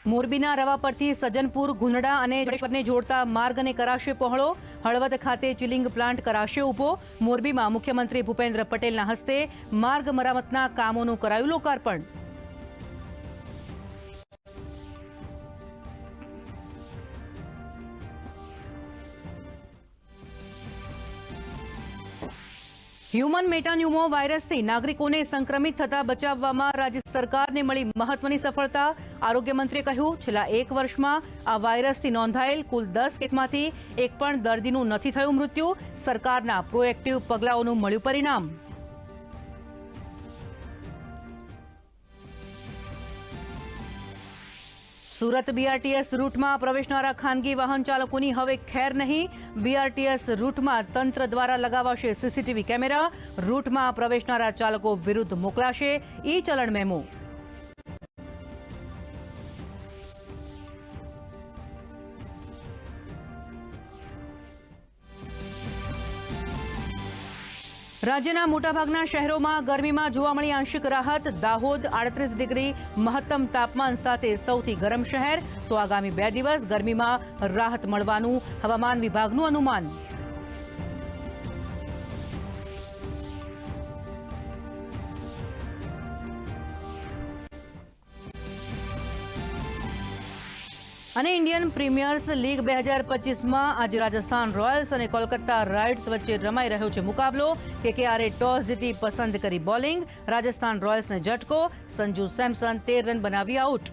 મોરબીના રવા પરથી સજ્જનપુર, ગુંદડા અને જડેશ્વરને જોડતા માર્ગને કરાશે પહોળો. હળવદ ખાતે ચિલિંગ પ્લાન્ટ કરાશે ઊભો. મોરબીમાં મુખ્યમંત્રી ભૂપેન્દ્ર પટેલના હસ્તે માર્ગ મરામતના કામોનું કરાયું લોકાર્પણ. હ્યુમન મેટાન્યુમો વાયરસથી નાગરિકોને સંક્રમિત થતા બચાવવામાં રાજ્ય સરકારને મળી મહત્વની સફળતા. આરોગ્ય મંત્રીએ કહ્યું, છેલ્લા 1 વર્ષમાં આ વાયરસથી નોંધાયેલ કુલ 10 કેસમાંથી એક પણ દર્દીનું નથી થયું મૃત્યુ. સરકારના પ્રોએક્ટિવ પગલાઓનું મળ્યું પરિણામ. સુરત બીઆરટીએસ રૂટમાં પ્રવેશનારા ખાનગી વાહન ચાલકોની હવે ખેર નહીં. બીઆરટીએસ રૂટમાં તંત્ર દ્વારા લગાવાશે સીસીટીવી કેમેરા. રૂટમાં પ્રવેશનારા ચાલકો વિરુદ્ધ મોકલાશે ઈ ચલણ મેમો. રાજ્યના મોટાભાગના શહેરોમાં ગરમીમાં જોવા મળી આંશિક રાહત. દાહોદ 38 ડિગ્રી મહત્તમ તાપમાન સાથે સૌથી ગરમ શહેર. તો આગામી 2 દિવસ ગરમીમાં રાહત મળવાનું હવામાન વિભાગનું અનુમાન. અને ઇન્ડિયન પ્રીમિયર્સ લીગ 2025માં આજે રાજસ્થાન રોયલ્સ અને કોલકાતા રાઇડર્સ વચ્ચે રમાઈ રહ્યો છે મુકાબલો. કેકેઆરે ટોસ જીતી પસંદ કરી બોલિંગ. રાજસ્થાન રોયલ્સને ઝટકો. સંજુ સેમસન 13 રન બનાવી આઉટ.